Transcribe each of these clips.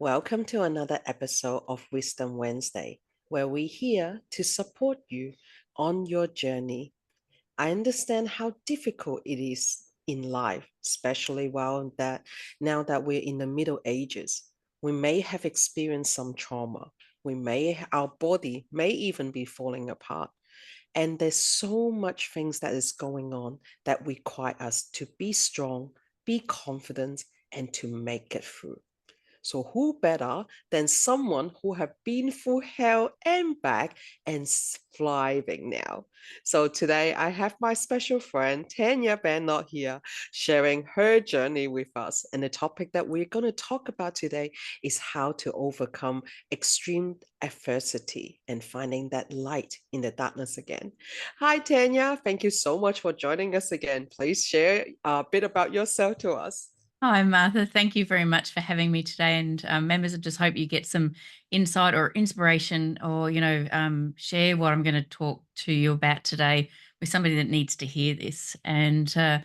Welcome to another episode of Wisdom Wednesday, where we're here to support you on your journey. I understand how difficult it is in life, especially now that we're in the Middle Ages. We may have experienced some trauma. Our body may even be falling apart. And there's so much things that is going on that require us to be strong, be confident, and to make it through. So who better than someone who have been through hell and back and thriving now? So today I have my special friend Tanya Benlow here sharing her journey with us. And the topic that we're going to talk about today is how to overcome extreme adversity and finding that light in the darkness again. Hi Tanya, thank you so much for joining us again. Please share a bit about yourself to us. Hi, Martha. Thank you very much for having me today. And members, I just hope you get some insight or inspiration or, share what I'm going to talk to you about today with somebody that needs to hear this. I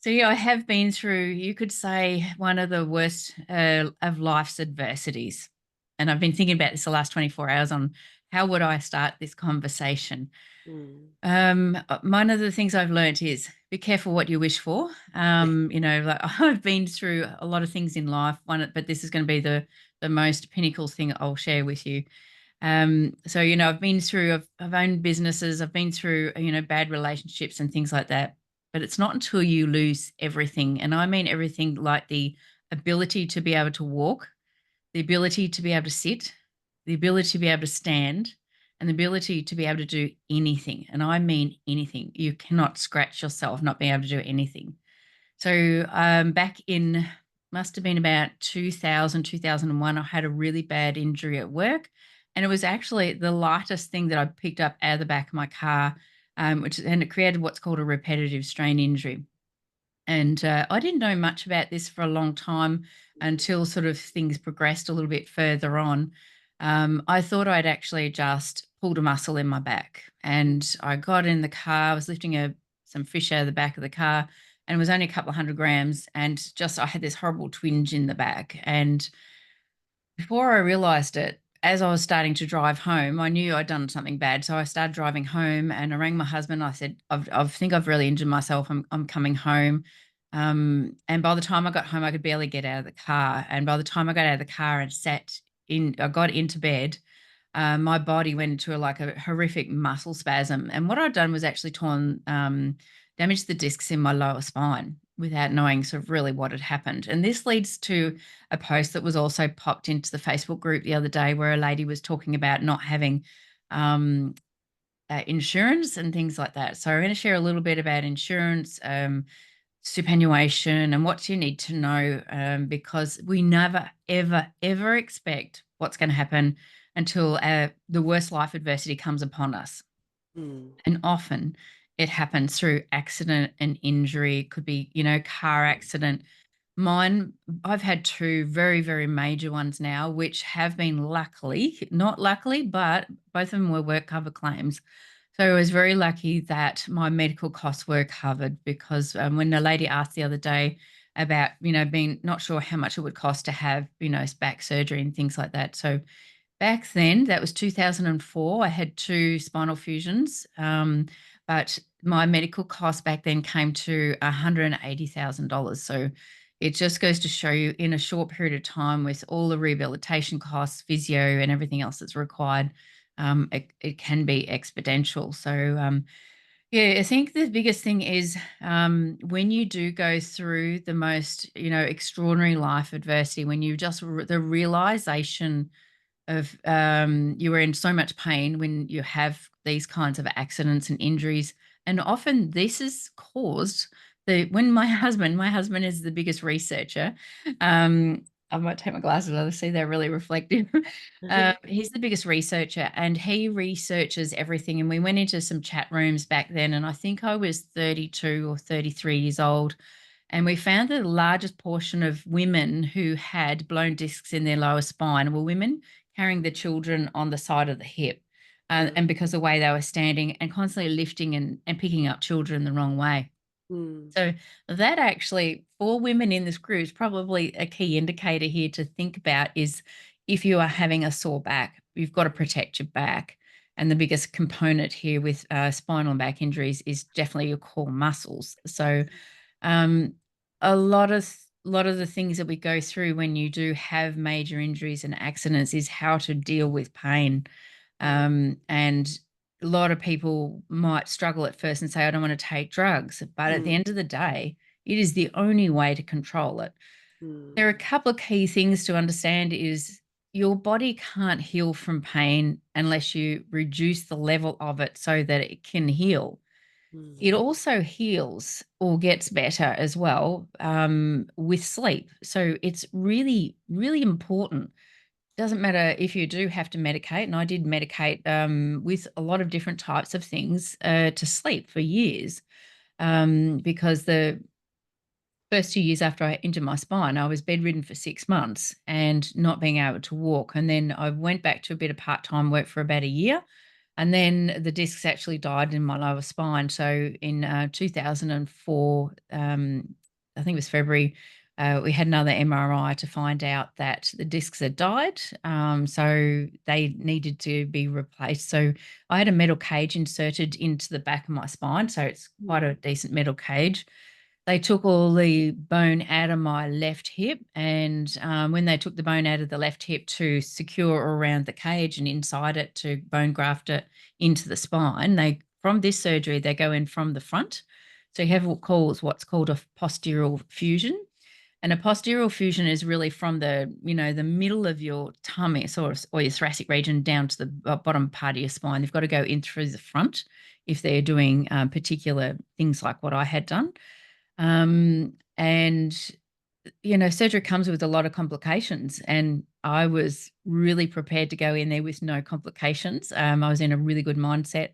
have been through, you could say, one of the worst of life's adversities. And I've been thinking about this the last 24 hours on how would I start this conversation. Mm, One of the things I've learned is be careful what you wish for. Like I've been through a lot of things in life, but this is going to be the most pinnacle thing I'll share with you. I've owned businesses, I've been through, bad relationships and things like that. But it's not until you lose everything, and I mean everything, like the ability to be able to walk, the ability to be able to sit, the ability to be able to stand, and the ability to be able to do anything. And I mean anything. You cannot scratch yourself not being able to do anything. Back in, must have been about 2000, 2001, I had a really bad injury at work. And it was actually the lightest thing that I picked up out of the back of my car, and it created what's called a repetitive strain injury. And I didn't know much about this for a long time until sort of things progressed a little bit further on. I thought I'd actually just pulled a muscle in my back. And I got in the car, I was lifting some fish out of the back of the car, and it was only a couple of 100 grams. And just I had this horrible twinge in the back. And before I realized it, as I was starting to drive home, I knew I'd done something bad. So I started driving home and I rang my husband. I said, I think I've really injured myself. I'm coming home. And by the time I got home, I could barely get out of the car. And by the time I got out of the car and I got into bed, my body went into a horrific muscle spasm. And what I'd done was actually damaged the discs in my lower spine without knowing sort of really what had happened. And this leads to a post that was also popped into the Facebook group the other day where a lady was talking about not having insurance and things like that. So I'm going to share a little bit about insurance, superannuation, and what you need to know, because we never, ever, ever expect what's going to happen until the worst life adversity comes upon us. mm, And often it happens through accident and injury. It could be, car accident. Mine, I've had two very, very major ones now, which have been not luckily, but both of them were WorkCover claims. So I was very lucky that my medical costs were covered because when the lady asked the other day about, being not sure how much it would cost to have, back surgery and things like that. So back then, that was 2004. I had two spinal fusions, but my medical cost back then came to $180,000. So it just goes to show you, in a short period of time, with all the rehabilitation costs, physio, and everything else that's required, it can be exponential. Yeah, I think the biggest thing is when you do go through the most, extraordinary life adversity, when you just the realization of you are in so much pain when you have these kinds of accidents and injuries. And often this is caused when my husband is the biggest researcher. I might take my glasses off. See, they're really reflective. He's the biggest researcher and he researches everything. And we went into some chat rooms back then, and I think I was 32 or 33 years old. And we found that the largest portion of women who had blown discs in their lower spine were women carrying the children on the side of the hip. And because of the way they were standing and constantly lifting and picking up children the wrong way. Mm. So that actually, for women in this group, is probably a key indicator here to think about is if you are having a sore back, you've got to protect your back. And the biggest component here with spinal and back injuries is definitely your core muscles. So um, a lot of the things that we go through when you do have major injuries and accidents is how to deal with pain. And a lot of people might struggle at first and say, I don't want to take drugs. But at the Mm. end of the day, it is the only way to control it. Mm. There are a couple of key things to understand is your body can't heal from pain unless you reduce the level of it so that it can heal. Mm. It also heals or gets better as well with sleep. So it's really, really important. Doesn't matter if you do have to medicate, and I did medicate with a lot of different types of things to sleep for years, because the first 2 years after I injured my spine, I was bedridden for 6 months and not being able to walk. And then I went back to a bit of part time work for about a year. And then the discs actually died in my lower spine. So in 2004, I think it was February, we had another MRI to find out that the discs had died. So they needed to be replaced. So I had a metal cage inserted into the back of my spine. So it's quite a Mm. decent metal cage. They took all the bone out of my left hip, and when they took the bone out of the left hip to secure around the cage and inside it to bone graft it into the spine, they from this surgery they go in from the front. So you have what's called a postural fusion, and a postural fusion is really from the middle of your tummy or your thoracic region down to the bottom part of your spine. They've got to go in through the front if they're doing particular things like what I had done. And surgery comes with a lot of complications, and I was really prepared to go in there with no complications. I was in a really good mindset.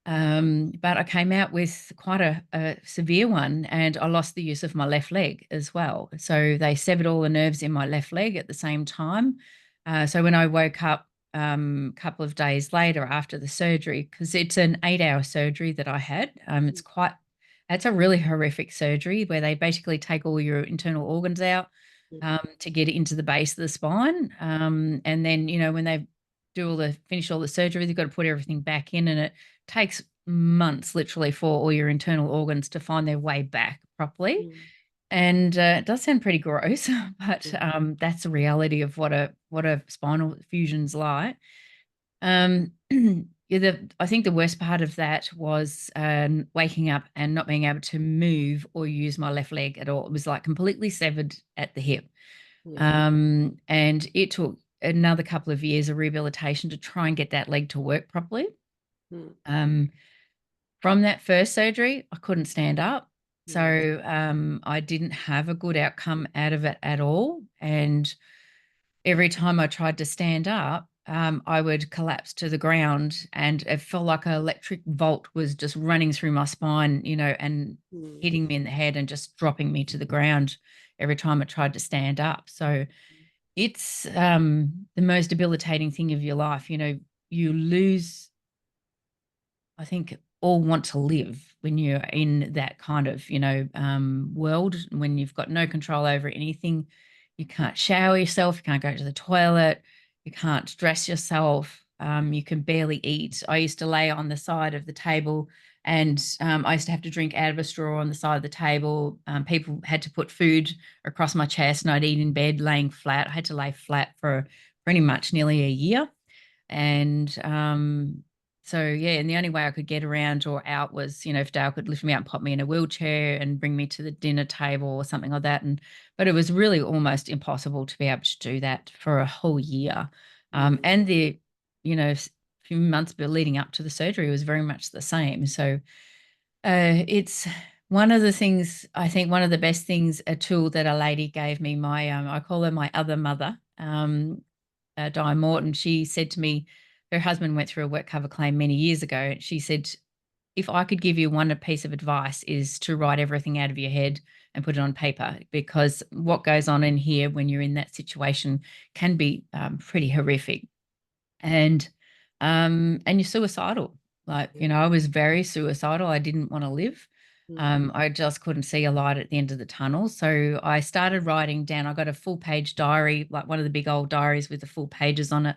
But I came out with quite a severe one, and I lost the use of my left leg as well. So they severed all the nerves in my left leg at the same time. So when I woke up a couple of days later after the surgery, because it's an 8-hour surgery that I had, it's a really horrific surgery where they basically take all your internal organs out Mm. to get it into the base of the spine. And then, when they finish all the surgery, they've got to put everything back in, and it takes months literally for all your internal organs to find their way back properly. Mm. And it does sound pretty gross, but Mm. that's the reality of what a spinal fusion's like. I think the worst part of that was waking up and not being able to move or use my left leg at all. It was like completely severed at the hip. Yeah. And it took another couple of years of rehabilitation to try and get that leg to work properly. Mm. Um, from that first surgery, I couldn't stand up. Mm. So I didn't have a good outcome out of it at all. And every time I tried to stand up, I would collapse to the ground, and it felt like an electric volt was just running through my spine, and Mm. hitting me in the head and just dropping me to the ground every time I tried to stand up. So it's the most debilitating thing of your life. You lose, I think, all want to live when you're in that kind of, world, when you've got no control over anything. You can't shower yourself, you can't go to the toilet, you can't dress yourself, you can barely eat. I used to lay on the side of the table, and I used to have to drink out of a straw on the side of the table. People had to put food across my chest, and I'd eat in bed laying flat. I had to lay flat for pretty much nearly a year. And so yeah, and the only way I could get around or out was, if Dale could lift me up and pop me in a wheelchair and bring me to the dinner table or something like that. But it was really almost impossible to be able to do that for a whole year. Mm. And the, few months leading up to the surgery was very much the same. So it's one of the things, I think one of the best things, a tool that a lady gave me, I call her my other mother, Di Morton. She said to me, her husband went through a WorkCover claim many years ago. She said, if I could give you one piece of advice is to write everything out of your head and put it on paper, because what goes on in here when you're in that situation can be pretty horrific. And you're suicidal. Like, Yeah. I was very suicidal. I didn't want to live. I just couldn't see a light at the end of the tunnel. So I started writing down. I got a full page diary, like one of the big old diaries with the full pages on it.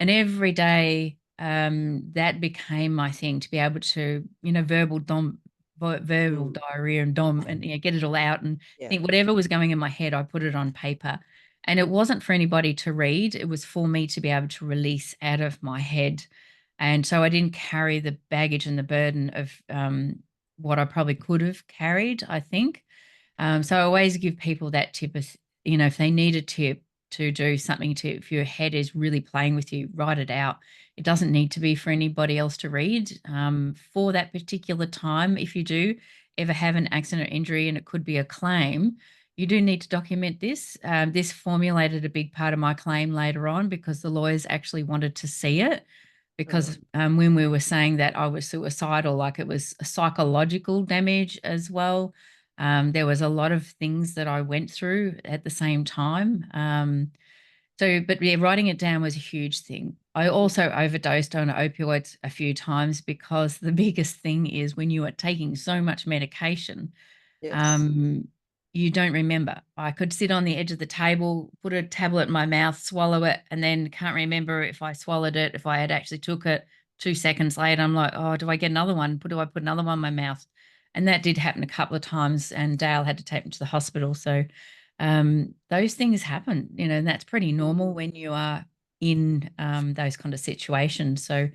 And every day, that became my thing to be able to, verbal Mm. diarrhea and dom, and get it all out and Yeah. think whatever was going in my head, I put it on paper. And it wasn't for anybody to read. It was for me to be able to release out of my head. And so I didn't carry the baggage and the burden of what I probably could have carried, I think. So I always give people that tip of, if they need a tip to do something to, if your head is really playing with you, write it out. It doesn't need to be for anybody else to read. For that particular time, if you do ever have an accident or injury and it could be a claim, you do need to document this. This formulated a big part of my claim later on because the lawyers actually wanted to see it Uh, because when we were saying that I was suicidal, like it was a psychological damage as well. There was a lot of things that I went through at the same time. But yeah, writing it down was a huge thing. I also overdosed on opioids a few times because the biggest thing is when you are taking so much medication, yes. um, you don't remember. I could sit on the edge of the table, put a tablet in my mouth, swallow it, and then can't remember if I swallowed it, if I had actually took it. 2 seconds later, I'm like, oh, do I get another one? Do I put another one in my mouth? And that did happen a couple of times, and Dale had to take me to the hospital. So those things happen, and that's pretty normal Mm. when you are in those kind of situations. So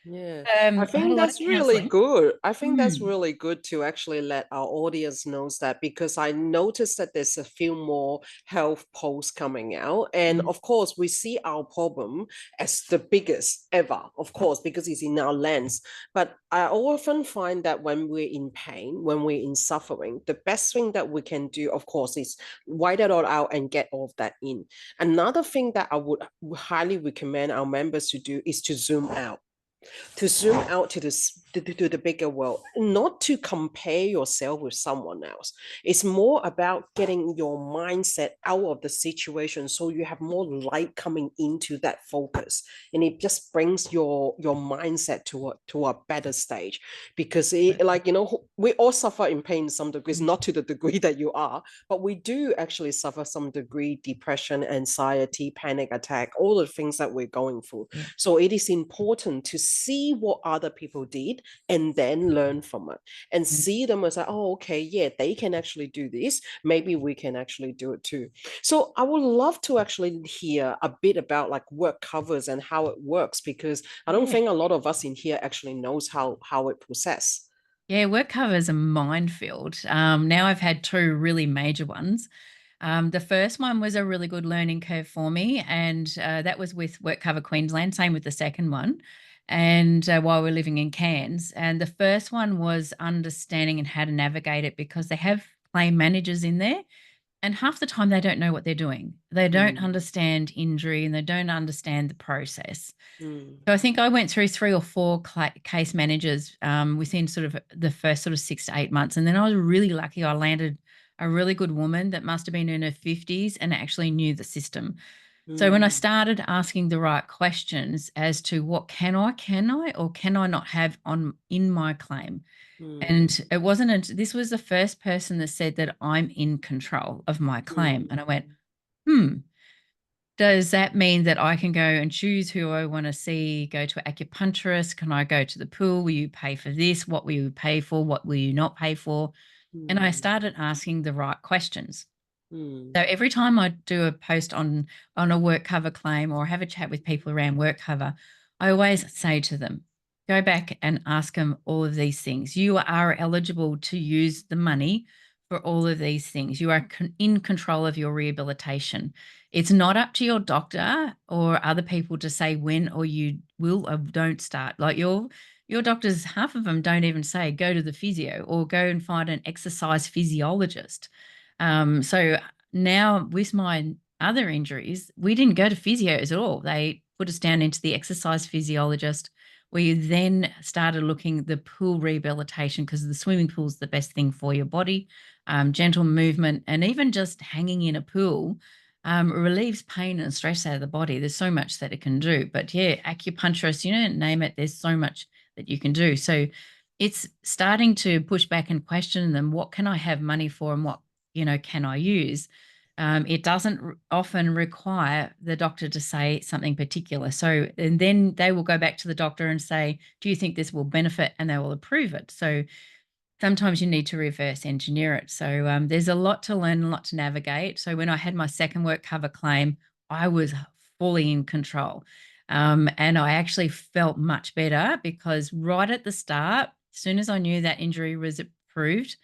Yeah, I I had a think lot of that's really counseling. good. I think that's Mm, really good to actually let our audience knows that because I noticed that there's a few more health posts coming out. And mm, of course, we see our problem as the biggest ever, of course, because it's in our lens. But I often find that when we're in pain, when we're in suffering, the best thing that we can do, of course, is write it all out and get all of that in. Another thing that I would highly recommend our members to do is to zoom out, to zoom out to to the bigger world, not to compare yourself with someone else. It's more about getting your mindset out of the situation so you have more light coming into that focus, and it just brings your mindset to a better stage. Because it, like, we all suffer in pain in some degrees, mm, not to the degree that you are, but we do actually suffer some degree depression, anxiety, panic attack, all the things that we're going through. yeah. So it is important to see what other people did and then learn from it and Mm. see them as like, oh, okay, yeah, they can actually do this. Maybe we can actually do it too. So I would love to actually hear a bit about like work covers and how it works, because I don't Yeah. think a lot of us in here actually knows how it process. Yeah, WorkCover is a minefield. Now I've had two really major ones. The first one was a really good learning curve for me, and that was with WorkCover Queensland. Same with the second one, and while we're living in Cairns. And the first one was understanding and how to navigate it because they have claim managers in there, and half the time they don't know what they're doing. They don't Mm, understand injury and they don't understand the process. mm, So I think I went through three or four case managers within sort of the first sort of 6 to 8 months. And then I was really lucky. I landed a really good woman that must have been in her 50s and actually knew the system. So when I mm, started asking the right questions as to what can I, or can I not have on in my claim? mm, And it wasn't, this was the first person that said that I'm in control of my claim. mm, And I went, hmm, does that mean that I can go and choose who I want to see, go to an acupuncturist? Can I go to the pool? Will you pay for this? What will you pay for? What will you not pay for? And I mm, started asking the right questions. mm, So every time I do a post on a work cover claim or have a chat with people around work cover, I always say to them, go back and ask them all of these things. You are eligible to use the money for all of these things. You are in control of your rehabilitation. It's not up to your doctor or other people to say when or you will or don't start. Like your doctors, half of them don't even say go to the physio or go and find an exercise physiologist. So now with my other injuries, we didn't go to physios at all. They put us down into the exercise physiologist. We then started looking at the pool rehabilitation because the swimming pool is the best thing for your body. Gentle movement and even just hanging in a pool relieves pain and stress out of the body. There's so much that it can do. But yeah, acupuncturist, name it, there's so much that you can do. So it's starting to push back and question them. What can I have money for, and what, can I use? It doesn't often require the doctor to say something particular. So, and then they will go back to the doctor and say, do you think this will benefit? And they will approve it. So sometimes you need to reverse engineer it. So there's a lot to learn, a lot to navigate. So when I had my second WorkCover claim, I was fully in control. And I actually felt much better because right at the start, as soon as I knew that injury was approved,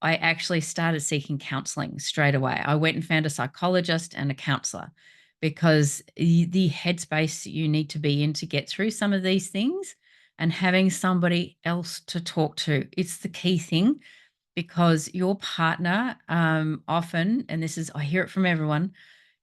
I actually started seeking counseling straight away. I went and found a psychologist and a counselor because the headspace you need to be in to get through some of these things, and having somebody else to talk to, it's the key thing, because your partner often, and this is, I hear it from everyone,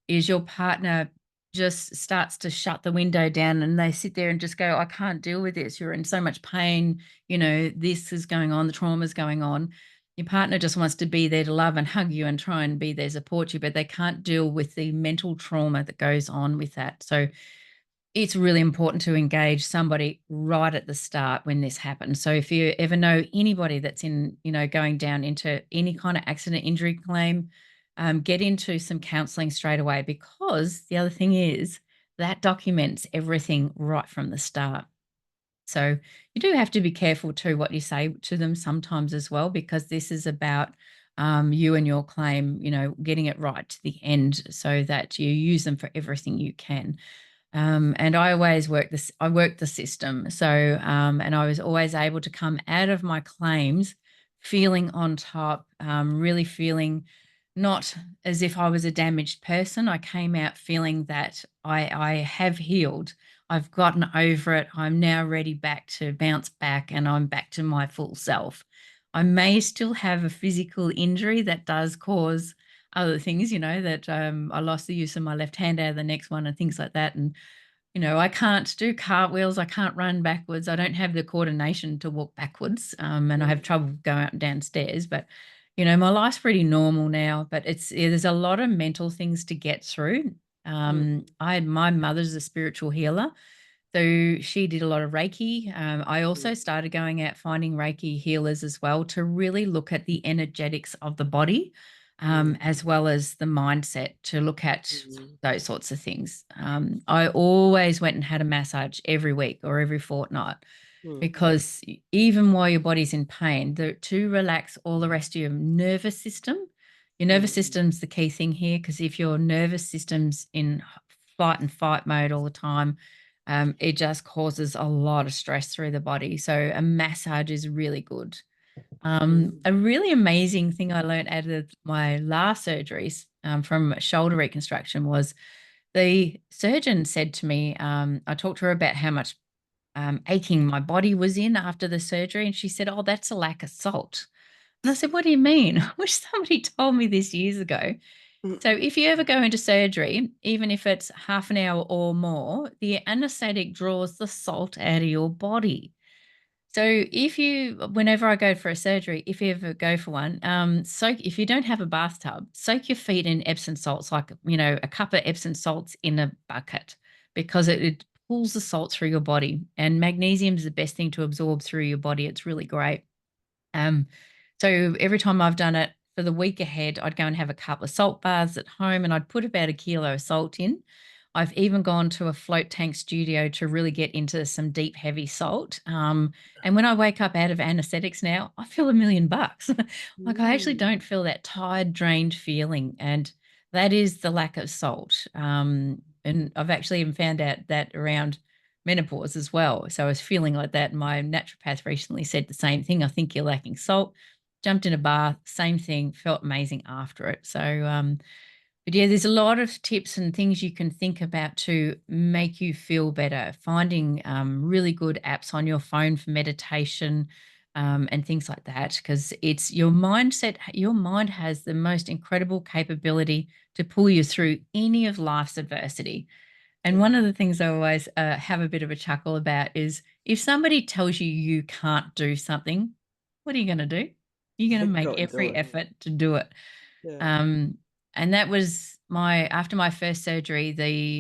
is your partner just starts to shut the window down and they sit there and just go, I can't deal with this. You're in so much pain. This is going on. The trauma is going on. Your partner just wants to be there to love and hug you and try and be there, support you, but they can't deal with the mental trauma that goes on with that. So it's really important to engage somebody right at the start when this happens. So if you ever know anybody that's going down into any kind of accident injury claim, get into some counseling straight away, because the other thing is that documents everything right from the start. So you do have to be careful too what you say to them sometimes as well, because this is about you and your claim, getting it right to the end so that you use them for everything you can. And I always work this. I worked the system. So, and I was always able to come out of my claims feeling on top, really feeling not as if I was a damaged person. I came out feeling that I have healed. I've gotten over it. I'm now ready back to bounce back, and I'm back to my full self. I may still have a physical injury that does cause other things, that I lost the use of my left hand out of the next one and things like that. And, I can't do cartwheels. I can't run backwards. I don't have the coordination to walk backwards. And I have trouble going up and downstairs. But, my life's pretty normal now. But there's a lot of mental things to get through. My mother's a spiritual healer. So she did a lot of Reiki. I also started going out finding Reiki healers as well to really look at the energetics of the body, as well as the mindset, to look at those sorts of things. I always went and had a massage every week or every fortnight, because even while your body's in pain, to relax all the rest of your nervous system. Your nervous system's the key thing here, because if your nervous system's in flight and fight mode all the time, it just causes a lot of stress through the body. So a massage is really good. A really amazing thing I learned out of my last surgeries, from shoulder reconstruction, was the surgeon said to me, I talked to her about how much aching my body was in after the surgery. And she said, oh, that's a lack of salt. And I said, what do you mean? I wish somebody told me this years ago. So if you ever go into surgery, even if it's half an hour or more, the anesthetic draws the salt out of your body. So whenever I go for a surgery, if you ever go for one, if you don't have a bathtub, soak your feet in Epsom salts, like, a cup of Epsom salts in a bucket, because it pulls the salt through your body, and magnesium is the best thing to absorb through your body. It's really great. Um, so every time I've done it for the week ahead, I'd go and have a couple of salt baths at home, and I'd put about 1 kilo of salt in. I've even gone to a float tank studio to really get into some deep, heavy salt. And when I wake up out of anesthetics now, I feel $1,000,000. Like, I actually don't feel that tired, drained feeling. And that is the lack of salt. And I've actually even found out that around menopause as well. So I was feeling like that. My naturopath recently said the same thing. I think you're lacking salt. Jumped in a bath, same thing, felt amazing after it. So, but yeah, there's a lot of tips and things you can think about to make you feel better. Finding really good apps on your phone for meditation, and things like that, because it's your mindset. Your mind has the most incredible capability to pull you through any of life's adversity. And one of the things I always have a bit of a chuckle about is, if somebody tells you you can't do something, what are you going to do? You're going to make Go and do every it. effort to do it. Yeah. Um, and that was after my first surgery,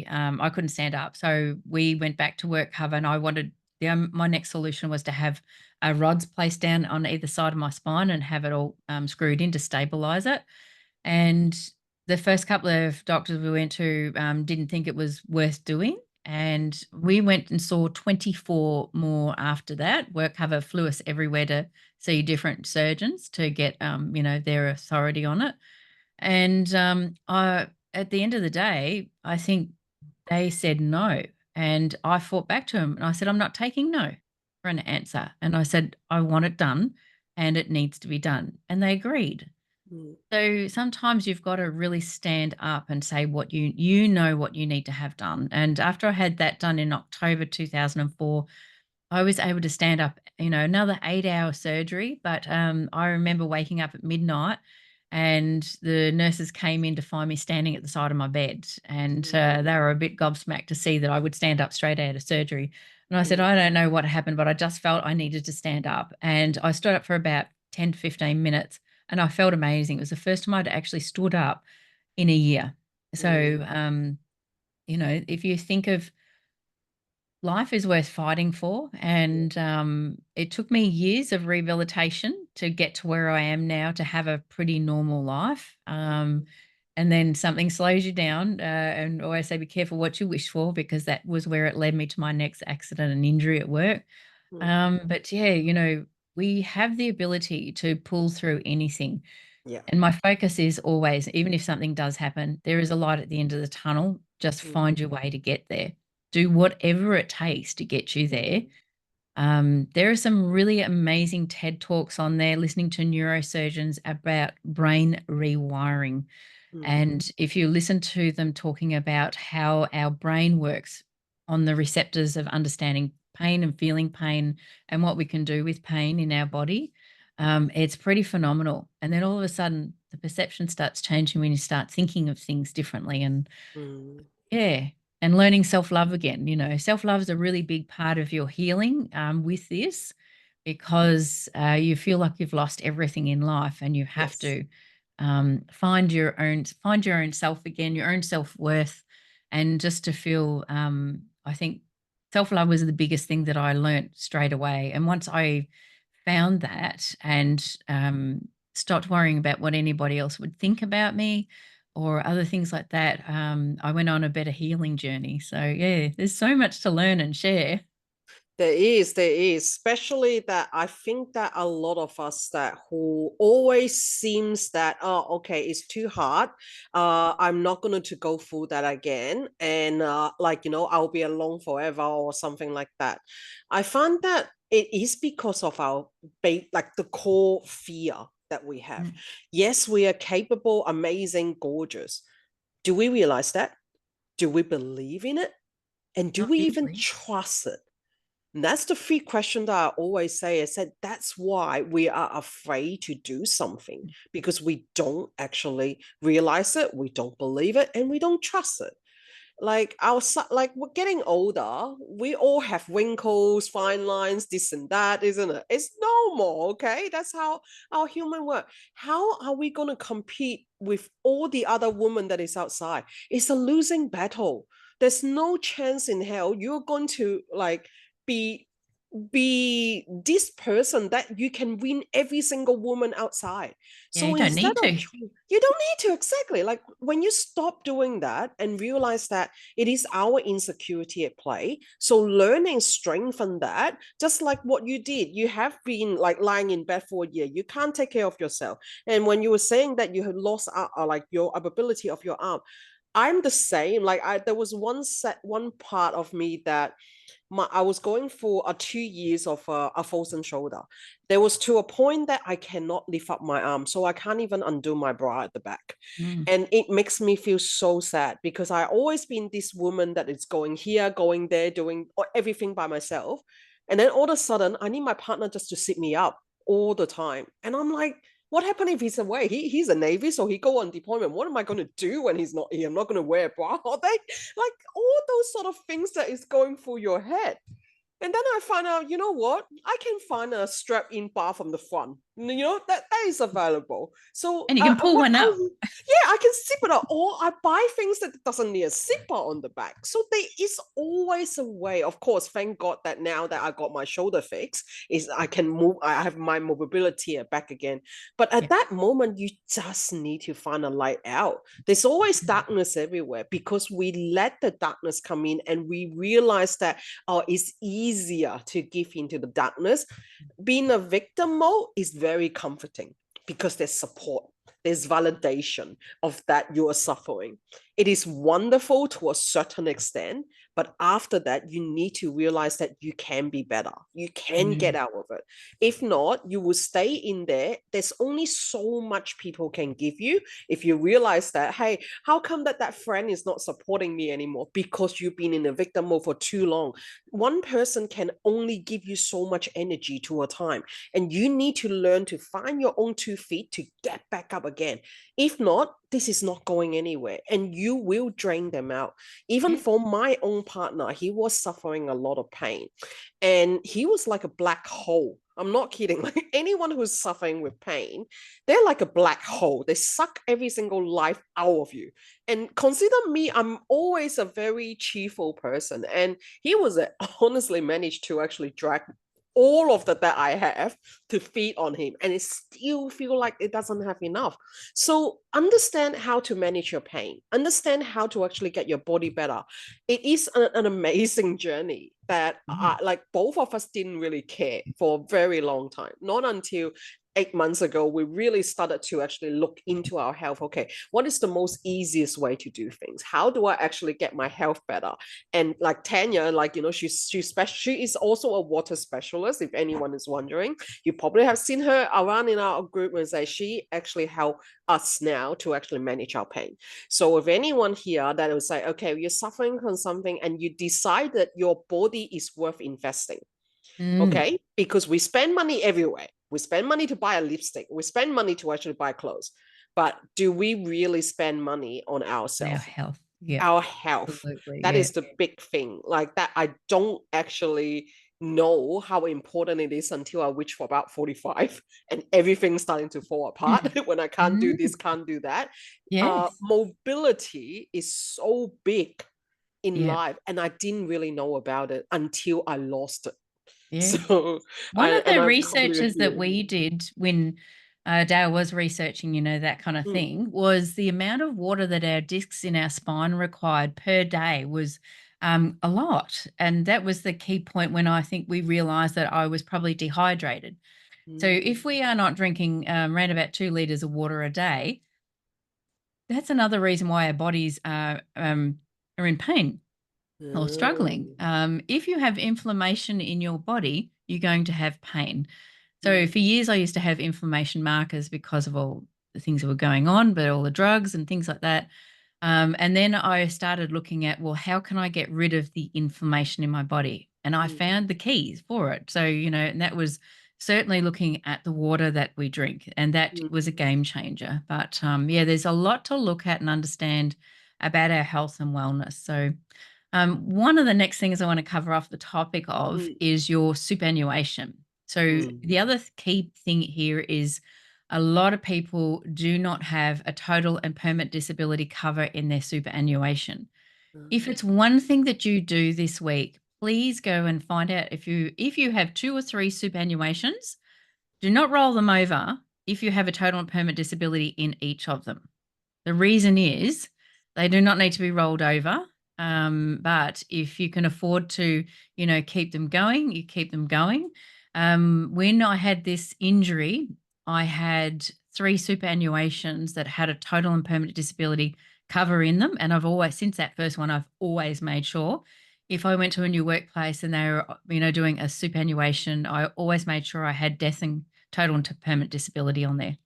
I couldn't stand up. So we went back to WorkCover, and I wanted my next solution was to have rods placed down on either side of my spine and have it all screwed in to stabilize it. And the first couple of doctors we went to didn't think it was worth doing. And we went and saw 24 more after that. WorkCover flew us everywhere to see different surgeons to get, their authority on it. And at the end of the day, I think they said no. And I fought back to them and I said, I'm not taking no for an answer. And I said, I want it done and it needs to be done. And they agreed. Mm, So sometimes you've got to really stand up and say what you know what you need to have done. And after I had that done in October 2004, I was able to stand up, another 8-hour surgery. But I remember waking up at midnight and the nurses came in to find me standing at the side of my bed. And mm, they were a bit gobsmacked to see that I would stand up straight out of surgery. And I said, mm, I don't know what happened, but I just felt I needed to stand up. And I stood up for about 10 to 15 minutes and I felt amazing. It was the first time I'd actually stood up in a year. mm, So, if you think of life is worth fighting for. yeah, And it took me years of rehabilitation to get to where I am now to have a pretty normal life. mm, And then something slows you down. And I always say, be careful what you wish for, because that was where it led me to my next accident and injury at work. mm, But yeah, we have the ability to pull through anything. yeah, And my focus is always, even if something does happen, there is a light at the end of the tunnel. Just mm, find your way to get there. Do whatever it takes to get you there. mm, There are some really amazing TED Talks on there, listening to neurosurgeons about brain rewiring. mm, And if you listen to them talking about how our brain works on the receptors of understanding pain and feeling pain and what we can do with pain in our body, it's pretty phenomenal. And then all of a sudden, the perception starts changing when you start thinking of things differently. And mm, yeah. And learning self love again. Self love is a really big part of your healing with this, because you feel like you've lost everything in life and you have yes. to find your own self again, your own self worth, and just to feel. I think self love was the biggest thing that I learnt straight away. And once I found that and stopped worrying about what anybody else would think about me or other things like that, I went on a better healing journey. So yeah, there's so much to learn and share. There is, especially that I think that a lot of us that who always seems that, oh, okay, it's too hard. I'm not going to go through that again. And I'll be alone forever or something like that. I found that it is because of our like the core fear that we have. Mm, Yes, we are capable, amazing, gorgeous. Do we realize that? Do we believe in it? And do not we even usually. trust it? And that's the free question that I always say. I said that's why we are afraid to do something, because we don't actually realize it, we don't believe it, and we don't trust it. Like we're getting older, we all have wrinkles, fine lines, this and that, isn't it? It's normal, okay? That's how our human work. How are we going to compete with all the other women that is outside? It's a losing battle. There's no chance in hell you're going to like be be this person that you can win every single woman outside. Yeah, you So don't instead need of to. you don't need to, exactly, like when you stop doing that and realize that it is our insecurity at play, so learning strengthen that, just like what you did. You have been like lying in bed for a year, you can't take care of yourself, and when you were saying that you had lost like your ability of your arm, I'm the same. Like there was one part of me that I was going for 2 years of a frozen shoulder. There was to a point that I cannot lift up my arm, so I can't even undo my bra at the back. Mm, And it makes me feel so sad because I always been this woman that is going here, going there, doing everything by myself. And then all of a sudden, I need my partner just to sit me up all the time. And I'm like, what happened if he's away? He's a Navy, so he go on deployment. What am I going to do when he's not here? I'm not going to wear a bra all day. Like all those sort of things that is going through your head. And then I find out, you know what? I can find a strap-in bar from the front. That is available. So And you can pull one out. yeah, I can zip it up, or I buy things that doesn't need a zipper on the back. So there is always a way. Of course, thank God that now that I got my shoulder fixed, is I can move. I have my mobility back again. But at Yeah. that moment, you just need to find a light out. There's always darkness everywhere because we let the darkness come in, and we realize that it's easier to give into the darkness. Being a victim mode is very comforting because there's support, there's validation of that you are suffering. It is wonderful to a certain extent, but after that, you need to realize that you can be better. You can get out of it. If not, you will stay in there. There's only so much people can give you. If you realize that, hey, how come that friend is not supporting me anymore? Because you've been in a victim mode for too long. One person can only give you so much energy to a time, and you need to learn to find your own 2 feet to get back up again. If not, this is not going anywhere, and you will drain them out. Even Yeah. for my own partner, he was suffering a lot of pain, and he was like a black hole. I'm not kidding. Like anyone who's suffering with pain, they're like a black hole. They suck every single life out of you. And consider me, I'm always a very cheerful person. And he was honestly managed to actually drag all of that I have to feed on him, and it still feel like it doesn't have enough. So understand how to manage your pain, understand how to actually get your body better. It is an amazing journey that like both of us didn't really care for a very long time, not until 8 months ago we really started to actually look into our health. Okay, what is the most easiest way to do things? How do I actually get my health better? And like Tanya, like she is also a water specialist. If anyone is wondering, you probably have seen her around in our group and say she actually helped us now to actually manage our pain. So if anyone here that will say, okay, you're suffering from something and you decide that your body is worth investing, Mm. okay, because we spend money everywhere. We spend money to buy a lipstick, we spend money to actually buy clothes, but do we really spend money on On our ourselves? health. Yeah. Our health. Absolutely. That Yeah. is the big thing. Like that, I don't actually know how important it is until I reach for about 45 and everything's starting to fall apart when I can't do this, Mm. can't do that. Yes. Mobility is so big in Yeah. life, and I didn't really know about it until I lost it. Yeah. So, One of and the I totally researches agree that with you. we did when Dale was researching, that kind of Mm, thing, was the amount of water that our discs in our spine required per day was a lot. And that was the key point when I think we realized that I was probably dehydrated. So if mm, we are not drinking around about 2 liters of water a day, that's another reason why our bodies are in pain or struggling. mm, If you have inflammation in your body, you're going to have pain. So for mm, years, I used to have inflammation markers because of all the things that were going on, but all the drugs and things like that. And then I started looking at, well, how can I get rid of the inflammation in my body? And I mm, found the keys for it. So, and that was certainly looking at the water that we drink. And that was a mm, game changer. But yeah, there's a lot to look at and understand about our health and wellness. So, one of the next things I want to cover off the topic of mm, is your superannuation. So, mm, the other key thing here is a lot of people do not have a total and permanent disability cover in their superannuation. If mm, it's one thing that you do this week, please go and find out if you have 2 or 3 superannuations, do not roll them over if you have a total and permanent disability in each of them. The reason is they do not need to be rolled over. But if you can afford to, keep them going, you keep them going. When I had this injury, I had 3 superannuations that had a total and permanent disability cover in them. And I've always, since that first one, I've always made sure if I went to a new workplace and they were, doing a superannuation, I always made sure I had death and total and permanent disability on there.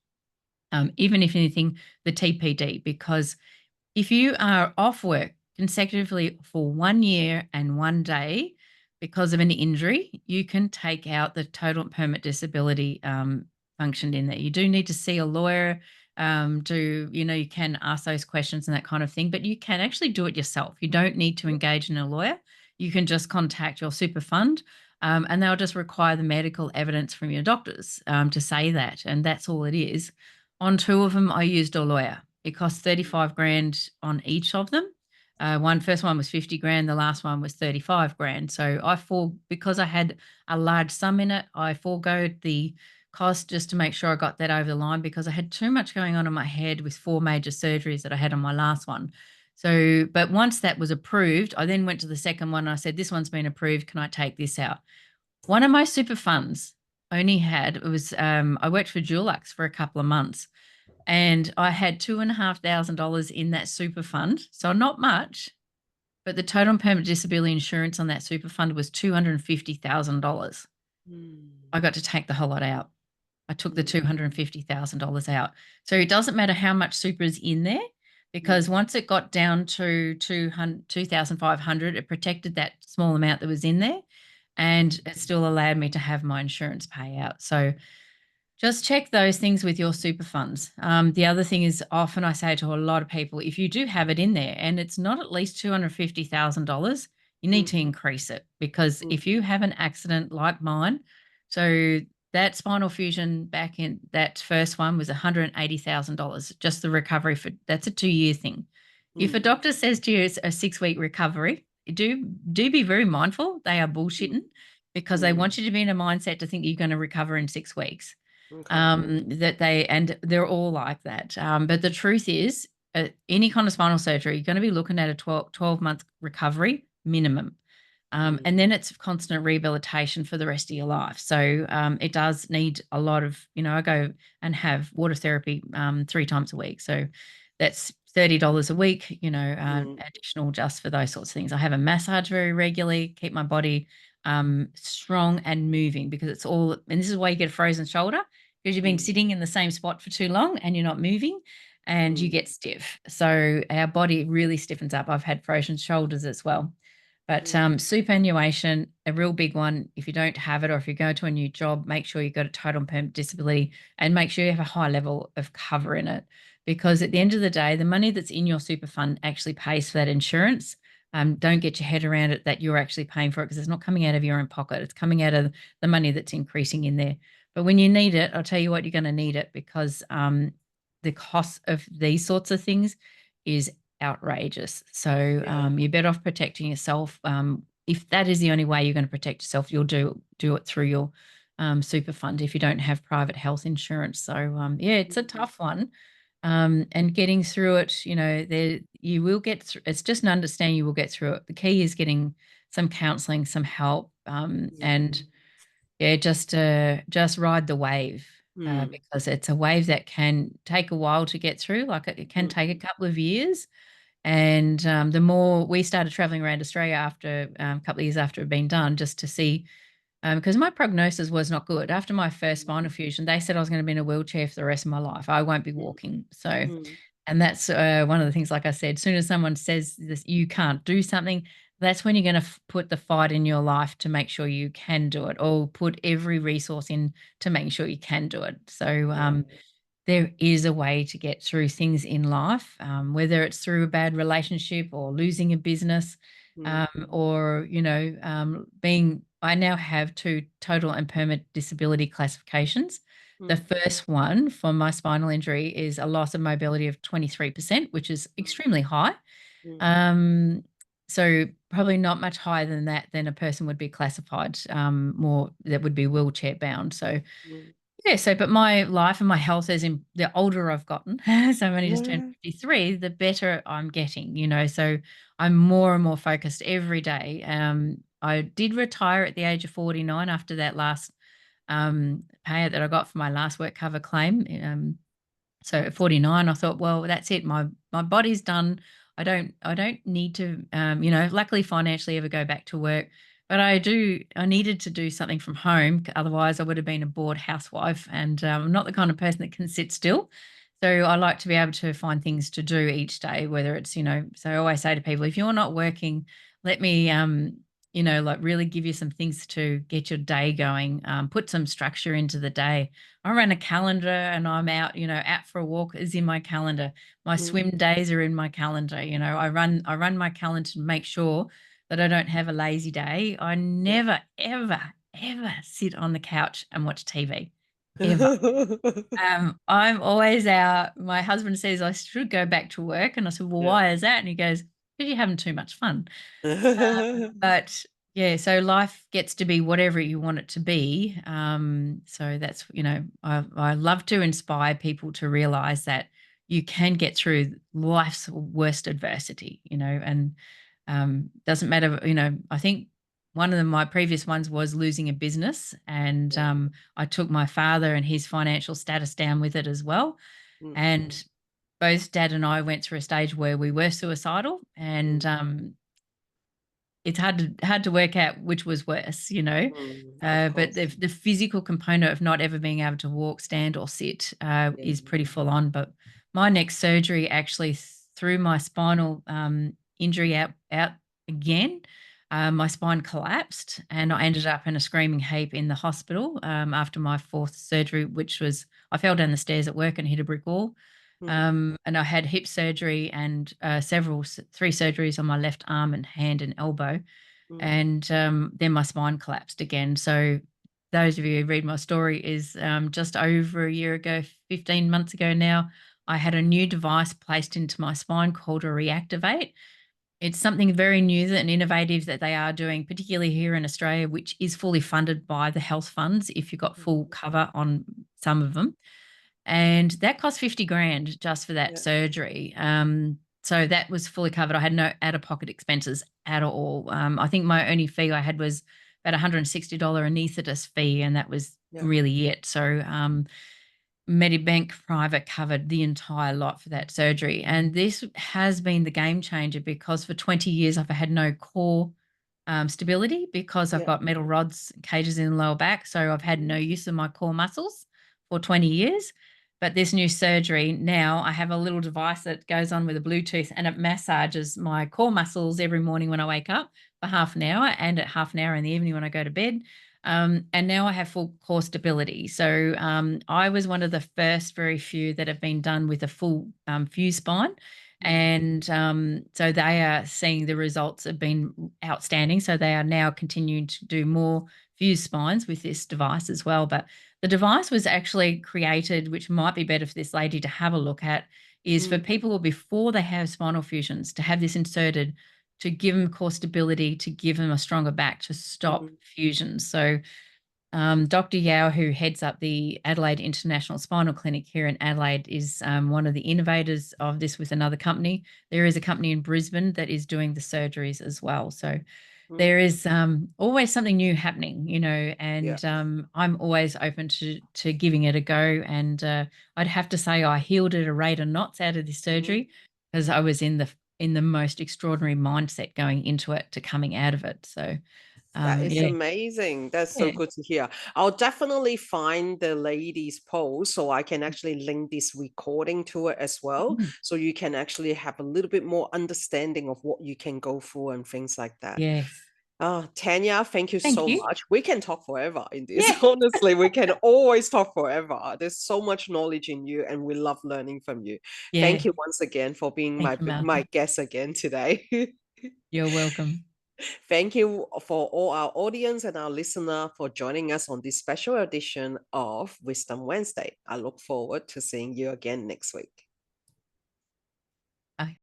Even if anything, the TPD, because if you are off work consecutively for 1 year and 1 day because of an injury, you can take out the total and permanent disability function in there. You do need to see a lawyer. You can ask those questions and that kind of thing, but you can actually do it yourself. You don't need to engage in a lawyer. You can just contact your super fund. And they'll just require the medical evidence from your doctors to say that. And that's all it is. On two of them, I used a lawyer. It cost 35 grand on each of them. First one was 50 grand, the last one was 35 grand. So because I had a large sum in it, I foregoed the cost just to make sure I got that over the line, because I had too much going on in my head with 4 major surgeries that I had on my last one. So, but once that was approved, I then went to the second one and I said, this one's been approved. Can I take this out? One of my super funds I worked for Dulux for a couple of months, and I had $2,500 in that super fund. So not much, but the total and permanent disability insurance on that super fund was $250,000. Mm. I got to take the whole lot out. I took the Mm. $250,000 out. So it doesn't matter how much super is in there, because Mm. once it got down to 2,500, it protected that small amount that was in there, and it still allowed me to have my insurance payout. So just check those things with your super funds. The other thing is, often I say to a lot of people, if you do have it in there and it's not at least $250,000, you need Mm. to increase it, because Mm. if you have an accident like mine, so that spinal fusion back in that first one was $180,000, just the recovery for that's a 2-year thing. If a Mm. doctor says to you it's a 6-week recovery, do be very mindful. They are Mm. bullshitting, because they Mm. want you to be in a mindset to think you're going to recover in 6 weeks. Okay. And they're all like that. But the truth is, any kind of spinal surgery, you're going to be looking at a 12-month recovery minimum. Mm. And then it's constant rehabilitation for the rest of your life. So it does need a lot of, I go and have water therapy 3 times a week. So that's $30 a week, Mm. additional just for those sorts of things. I have a massage very regularly, keep my body strong and moving, because it's all, and this is why you get a frozen shoulder, because you've been Mm. sitting in the same spot for too long and you're not moving, and you Mm. get stiff. So our body really stiffens up. I've had frozen shoulders as well. But Mm. superannuation, a real big one. If you don't have it, or if you go to a new job, make sure you've got a total and permanent disability, and make sure you have a high level of cover in it. Because at the end of the day, the money that's in your super fund actually pays for that insurance. Don't get your head around it that you're actually paying for it, because it's not coming out of your own pocket. It's coming out of the money that's increasing in there. But when you need it, I'll tell you what, you're going to need it, because the cost of these sorts of things is outrageous. So Yeah. you're better off protecting yourself. If that is the only way you're going to protect yourself, you'll do it through your super fund if you don't have private health insurance. So yeah, it's a Mm. tough one. And getting through it, there you will get through. It's just an understanding you will get through it. The key is getting some counselling, some help, and Mm. yeah, just ride the wave, Mm. because it's a wave that can take a while to get through. Like it can take a Mm. couple of years. And the more we started traveling around Australia after a couple of years after it had been done, just to see, because my prognosis was not good. After my first spinal fusion, they said I was going to be in a wheelchair for the rest of my life. I won't be walking. So, Mm. and that's one of the things, like I said, as soon as someone says this, you can't do something, that's when you're going to put the fight in your life to make sure you can do it, or put every resource in to make sure you can do it. So, Yeah. there is a way to get through things in life, whether it's through a bad relationship or losing a business, Mm. or, I now have 2 total and permanent disability classifications. The Mm. first one for my spinal injury is a loss of mobility of 23%, which is extremely high. Mm. Um, so probably not much higher than that, then a person would be classified more, that would be wheelchair bound. So Mm. yeah, so but my life and my health as in the older I've gotten, so I've only just turned Yeah. 53, the better I'm getting. So I'm more and more focused every day. I did retire at the age of 49 after that last payout that I got for my last work cover claim. So at 49, I thought, well, that's it. My body's done. I don't need to luckily financially ever go back to work. But I needed to do something from home. Otherwise I would have been a bored housewife. And I'm not the kind of person that can sit still. So I like to be able to find things to do each day, whether it's, so I always say to people, if you're not working, let me like really give you some things to get your day going, put some structure into the day. I run a calendar, and I'm out for a walk is in my calendar. My Mm. swim days are in my calendar. I run my calendar to make sure that I don't have a lazy day. I Yeah. never, ever, ever sit on the couch and watch TV, ever. I'm always out. My husband says I should go back to work, and I said, "Well, Yeah. why is that?" And he goes, "Because you're having too much fun." But yeah, so life gets to be whatever you want it to be. So that's, I love to inspire people to realize that you can get through life's worst adversity, and doesn't matter, I think one of my previous ones was losing a business, and Yeah. I took my father and his financial status down with it as well. Mm, And both dad and I went through a stage where we were suicidal, and mm, it's hard to work out which was worse, of but course. the physical component of not ever being able to walk, stand, or sit Yeah. is pretty full on. But my next surgery actually threw my spinal injury out again. My spine collapsed, and I Mm, ended up in a screaming heap in the hospital after my fourth surgery, which was I fell down the stairs at work and hit a brick wall. mm, And I had hip surgery and three surgeries on my left arm and hand and elbow. mm, And then my spine collapsed again. So, those of you who read my story, is just over a year ago, 15 months ago now, I had a new device placed into my spine called a Reactivate. It's something very new and innovative that they are doing, particularly here in Australia, which is fully funded by the health funds if you've got full mm. cover on some of them, and that cost 50 grand just for that Yeah. surgery. So that was fully covered. I had no out of pocket expenses at all. I think my only fee I had was about $160 anaesthetist fee, and that was Yeah. really it. So Medibank Private covered the entire lot for that surgery. And this has been the game changer, because for 20 years I've had no core stability because I've Yeah. got metal rods, cages in the lower back. So I've had no Mm, use of my core muscles for 20 years. But this new surgery, now I have a little device that goes on with a Bluetooth, and it massages my core muscles every morning when I wake up for half an hour, and at half an hour in the evening when I go to bed. And now I have full core stability. So I was one of the first very few that have been done with a full fused spine. mm, And so they are seeing the results have been outstanding. So they are now continuing to do more fused spines with this device as well. But the device was actually created, which might be better for this lady to have a look at, is for mm, people before they have spinal fusions to have this inserted to give them core stability, to give them a stronger back, to stop mm, fusions. So Dr. Yao, who heads up the Adelaide International Spinal Clinic here in Adelaide, is one of the innovators of this with another company. There is a company in Brisbane that is doing the surgeries as well. So mm. there is always something new happening, Yeah. and I'm always open to giving it a go. And I'd have to say I healed at a rate of knots out of this Mm. surgery, because I was in the most extraordinary mindset going into it to coming out of it. So That is yeah, amazing. That's so yeah. good to hear. I'll definitely find the lady's post so I can actually link this recording to it as well. Mm, So you can actually have a little bit more understanding of what you can go through and things like that. yes. Tanya, thank you Thank so you. much. We can talk forever in this. Yeah. Honestly, we can always talk forever. There's so much knowledge in you, and we love learning from you. Yeah. Thank you once again for being Thank you, my Malcolm. guest again today. You're welcome. Thank you for all our audience and our listener for joining us on this special edition of Wisdom Wednesday. I look forward to seeing you again next week. Bye.